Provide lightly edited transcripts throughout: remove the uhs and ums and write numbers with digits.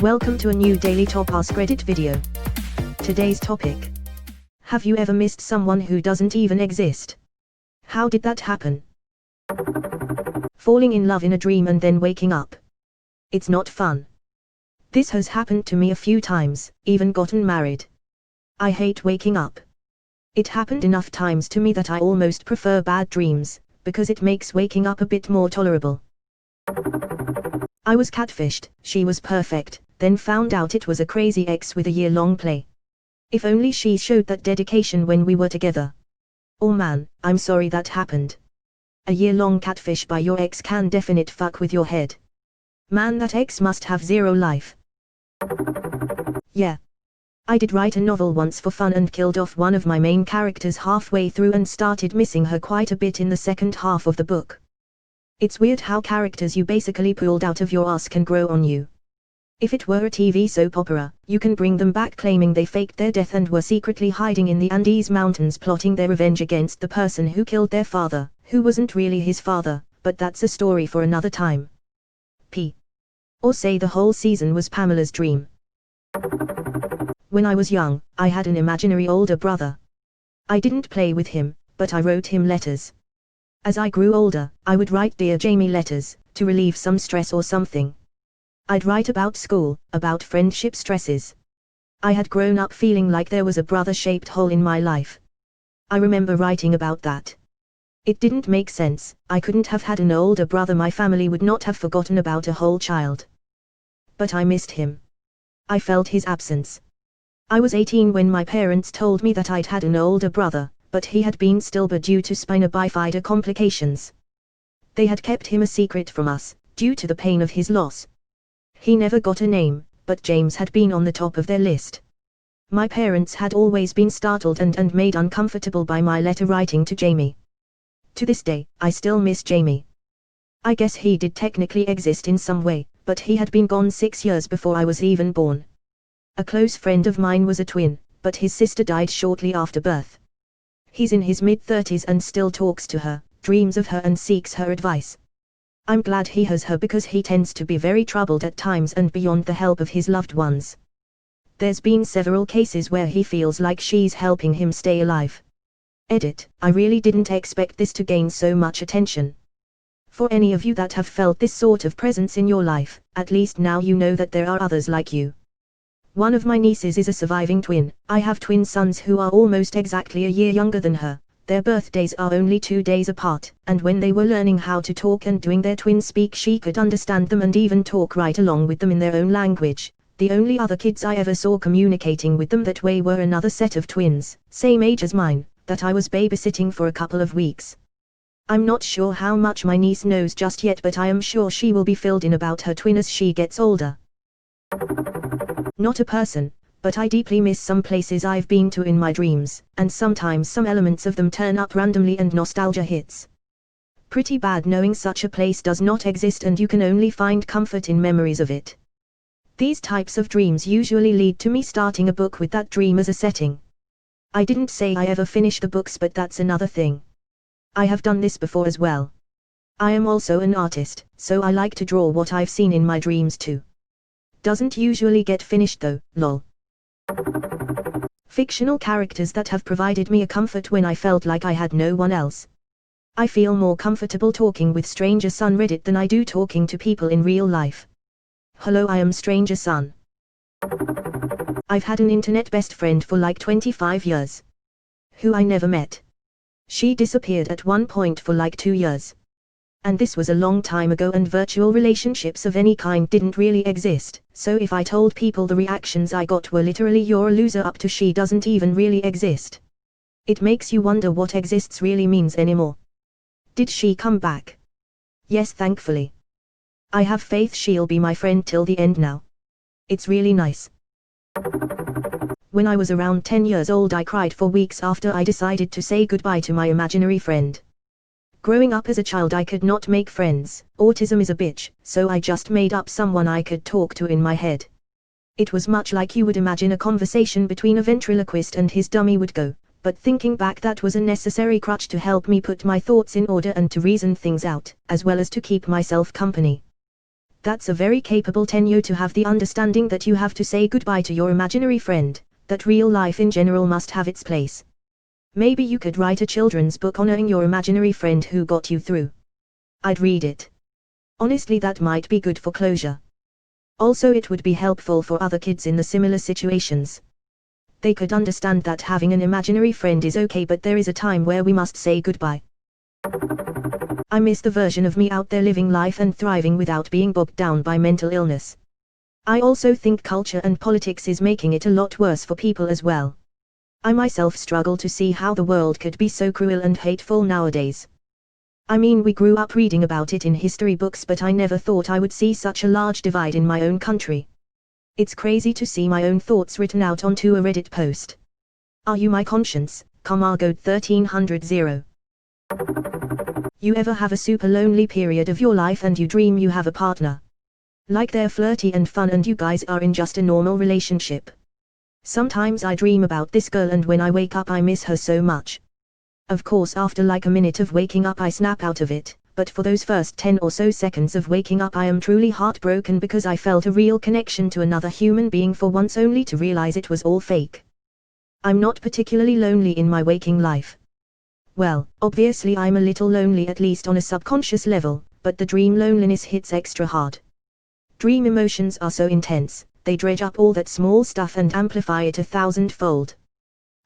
Welcome to a new Daily Top Ask Reddit video. Today's topic. Have you ever missed someone who doesn't even exist? How did that happen? Falling in love in a dream and then waking up. It's not fun. This has happened to me a few times, even gotten married. I hate waking up. It happened enough times to me that I almost prefer bad dreams, because it makes waking up a bit more tolerable. I was catfished, she was perfect, then found out it was a crazy ex with a year-long play. If only she showed that dedication when we were together. Oh man, I'm sorry that happened. A year-long catfish by your ex can definite fuck with your head. Man, that ex must have zero life. Yeah. I did write a novel once for fun and killed off one of my main characters halfway through and started missing her quite a bit in the second half of the book. It's weird how characters you basically pulled out of your ass can grow on you. If it were a TV soap opera, you can bring them back claiming they faked their death and were secretly hiding in the Andes Mountains plotting their revenge against the person who killed their father, who wasn't really his father, but that's a story for another time. Or say the whole season was Pamela's dream. When I was young, I had an imaginary older brother. I didn't play with him, but I wrote him letters. As I grew older, I would write Dear Jamie letters, to relieve some stress or something. I'd write about school, about friendship stresses. I had grown up feeling like there was a brother-shaped hole in my life. I remember writing about that. It didn't make sense, I couldn't have had an older brother, my family would not have forgotten about a whole child. But I missed him. I felt his absence. I was 18 when my parents told me that I'd had an older brother, but he had been stillborn due to spina bifida complications. They had kept him a secret from us, due to the pain of his loss. He never got a name, but James had been on the top of their list. My parents had always been startled and made uncomfortable by my letter writing to Jamie. To this day, I still miss Jamie. I guess he did technically exist in some way, but he had been gone 6 years before I was even born. A close friend of mine was a twin, but his sister died shortly after birth. He's in his mid-30s and still talks to her, dreams of her and seeks her advice. I'm glad he has her because he tends to be very troubled at times and beyond the help of his loved ones. There's been several cases where he feels like she's helping him stay alive. Edit, I really didn't expect this to gain so much attention. For any of you that have felt this sort of presence in your life, at least now you know that there are others like you. One of my nieces is a surviving twin. I have twin sons who are almost exactly a year younger than her. Their birthdays are only 2 days apart, and when they were learning how to talk and doing their twin speak, she could understand them and even talk right along with them in their own language. The only other kids I ever saw communicating with them that way were another set of twins, same age as mine, that I was babysitting for a couple of weeks. I'm not sure how much my niece knows just yet, but I am sure she will be filled in about her twin as she gets older. Not a person, but I deeply miss some places I've been to in my dreams, and sometimes some elements of them turn up randomly and nostalgia hits. Pretty bad knowing such a place does not exist and you can only find comfort in memories of it. These types of dreams usually lead to me starting a book with that dream as a setting. I didn't say I ever finish the books, but that's another thing. I have done this before as well. I am also an artist, so I like to draw what I've seen in my dreams too. Doesn't usually get finished though, lol. Fictional characters that have provided me a comfort when I felt like I had no one else. I feel more comfortable talking with Stranger Sun Reddit than I do talking to people in real life. Hello, I am Stranger Sun. I've had an internet best friend for like 25 years. Who I never met. She disappeared at one point for like 2 years. And this was a long time ago and virtual relationships of any kind didn't really exist, so if I told people, the reactions I got were literally "you're a loser" up to "she doesn't even really exist." It makes you wonder what exists really means anymore. Did she come back? Yes, thankfully. I have faith she'll be my friend till the end now. It's really nice. When I was around 10 years old, I cried for weeks after I decided to say goodbye to my imaginary friend. Growing up as a child, I could not make friends. Autism is a bitch, so I just made up someone I could talk to in my head. It was much like you would imagine a conversation between a ventriloquist and his dummy would go, but thinking back, that was a necessary crutch to help me put my thoughts in order and to reason things out, as well as to keep myself company. That's a very capable tenure to have the understanding that you have to say goodbye to your imaginary friend, that real life in general must have its place. Maybe you could write a children's book honoring your imaginary friend who got you through. I'd read it. Honestly, that might be good for closure. Also, it would be helpful for other kids in the similar situations. They could understand that having an imaginary friend is okay, but there is a time where we must say goodbye. I miss the version of me out there living life and thriving without being bogged down by mental illness. I also think culture and politics is making it a lot worse for people as well. I myself struggle to see how the world could be so cruel and hateful nowadays. I mean, we grew up reading about it in history books, but I never thought I would see such a large divide in my own country. It's crazy to see my own thoughts written out onto a Reddit post. Are you my conscience? Camargo 1300. You ever have a super lonely period of your life and you dream you have a partner? Like they're flirty and fun and you guys are in just a normal relationship. Sometimes I dream about this girl and when I wake up I miss her so much. Of course, after like a minute of waking up I snap out of it, but for those first 10 or so seconds of waking up I am truly heartbroken because I felt a real connection to another human being for once, only to realize it was all fake. I'm not particularly lonely in my waking life. Well, obviously I'm a little lonely, at least on a subconscious level, but the dream loneliness hits extra hard. Dream emotions are so intense, they dredge up all that small stuff and amplify it 1,000-fold.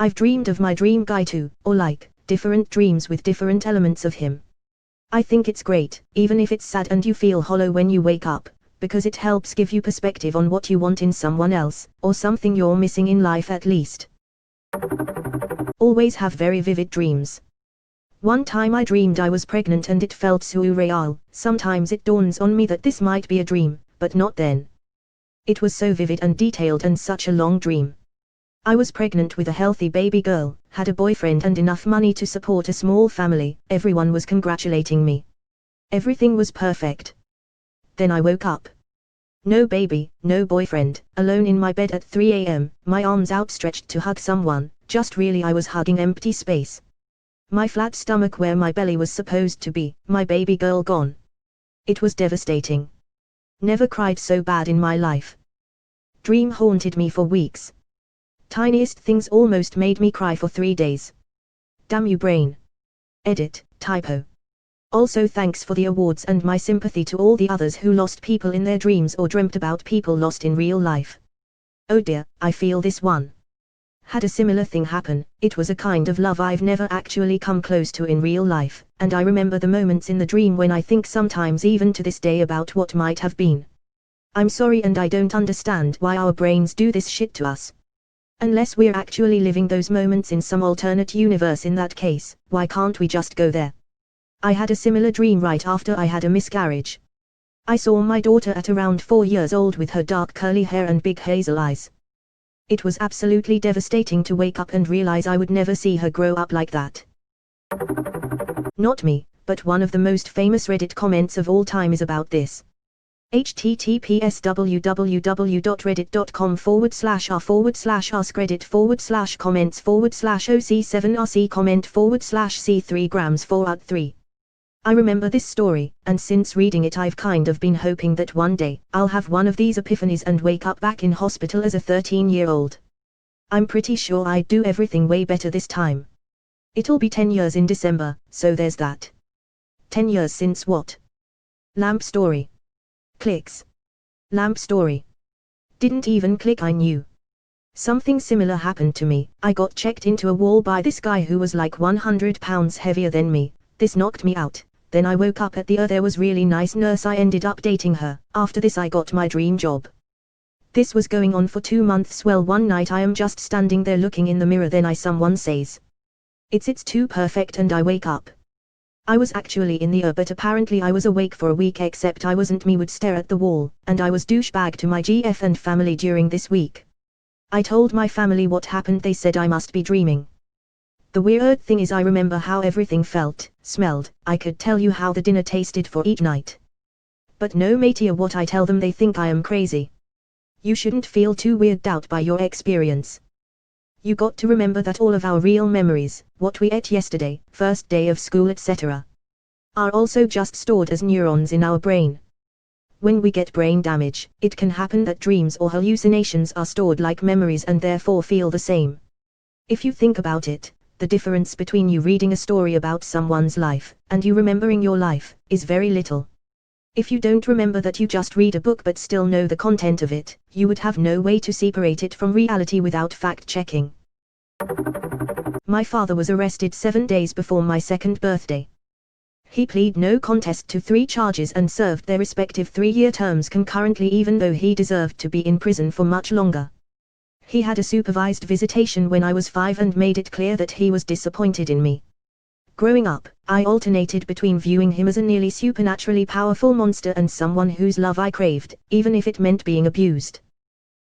I've dreamed of my dream guy too, or like, different dreams with different elements of him. I think it's great, even if it's sad and you feel hollow when you wake up, because it helps give you perspective on what you want in someone else, or something you're missing in life at least. Always have very vivid dreams. One time I dreamed I was pregnant and it felt surreal. Sometimes it dawns on me that this might be a dream, but not then. It was so vivid and detailed and such a long dream. I was pregnant with a healthy baby girl, had a boyfriend and enough money to support a small family. Everyone was congratulating me. Everything was perfect. Then I woke up. No baby, no boyfriend, alone in my bed at 3 a.m., my arms outstretched to hug someone, just really I was hugging empty space. My flat stomach where my belly was supposed to be, my baby girl gone. It was devastating. Never cried so bad in my life. Dream haunted me for weeks. Tiniest things almost made me cry for 3 days. Damn you brain. Edit, typo. Also thanks for the awards and my sympathy to all the others who lost people in their dreams or dreamt about people lost in real life. Oh dear, I feel this one. Had a similar thing happen. It was a kind of love I've never actually come close to in real life, and I remember the moments in the dream when I think sometimes even to this day about what might have been. I'm sorry, and I don't understand why our brains do this shit to us. Unless we're actually living those moments in some alternate universe, in that case, why can't we just go there? I had a similar dream right after I had a miscarriage. I saw my daughter at around 4 years old with her dark curly hair and big hazel eyes. It was absolutely devastating to wake up and realize I would never see her grow up like that. Not me, but one of the most famous Reddit comments of all time is about this. https://r/askreddit.com/r/comments/oc7rc comment/c3 grams 4 I remember this story, and since reading it I've kind of been hoping that one day, I'll have one of these epiphanies and wake up back in hospital as a 13-year-old. I'm pretty sure I'd do everything way better this time. It'll be 10 years in December, so there's that. 10 years since what? Lamp story. Clicks. Lamp story. Didn't even click, I knew. Something similar happened to me. I got checked into a wall by this guy who was like 100 pounds heavier than me. This knocked me out. Then I woke up at the there was really nice nurse. I ended up dating her. After this I got my dream job. This was going on for 2 months. Well, one night I am just standing there looking in the mirror, then someone says, it's too perfect, and I wake up. I was actually in the but apparently I was awake for a week, except I wasn't. Me would stare at the wall, and I was douchebag to my GF and family during this week. I told my family what happened. They said I must be dreaming. The weird thing is I remember how everything felt, smelled. I could tell you how the dinner tasted for each night. But no matter what I tell them, they think I am crazy. You shouldn't feel too weirded out by your experience. You got to remember that all of our real memories, what we ate yesterday, first day of school, etc., are also just stored as neurons in our brain. When we get brain damage, it can happen that dreams or hallucinations are stored like memories and therefore feel the same. If you think about it, the difference between you reading a story about someone's life, and you remembering your life, is very little. If you don't remember that you just read a book but still know the content of it, you would have no way to separate it from reality without fact-checking. My father was arrested 7 days before my 2nd birthday. He pleaded no contest to 3 charges and served their respective 3-year terms concurrently, even though he deserved to be in prison for much longer. He had a supervised visitation when I was 5 and made it clear that he was disappointed in me. Growing up, I alternated between viewing him as a nearly supernaturally powerful monster and someone whose love I craved, even if it meant being abused.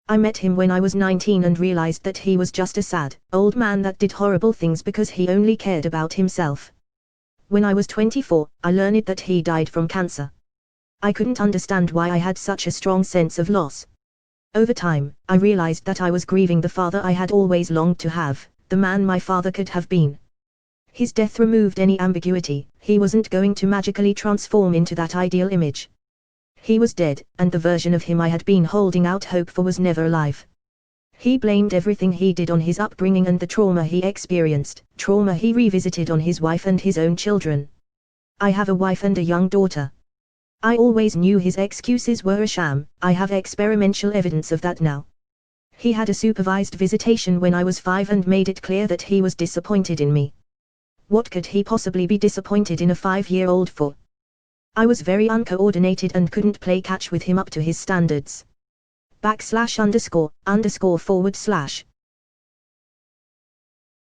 I met him when I was 19 and realized that he was just a sad, old man that did horrible things because he only cared about himself. When I was 24, I learned that he died from cancer. I couldn't understand why I had such a strong sense of loss. Over time, I realized that I was grieving the father I had always longed to have, the man my father could have been. His death removed any ambiguity. He wasn't going to magically transform into that ideal image. He was dead, and the version of him I had been holding out hope for was never alive. He blamed everything he did on his upbringing and the trauma he experienced, trauma he revisited on his wife and his own children. I have a wife and a young daughter. I always knew his excuses were a sham. I have experimental evidence of that now. He had a supervised visitation when I was 5 and made it clear that he was disappointed in me. What could he possibly be disappointed in a 5-year-old for? I was very uncoordinated and couldn't play catch with him up to his standards. /______//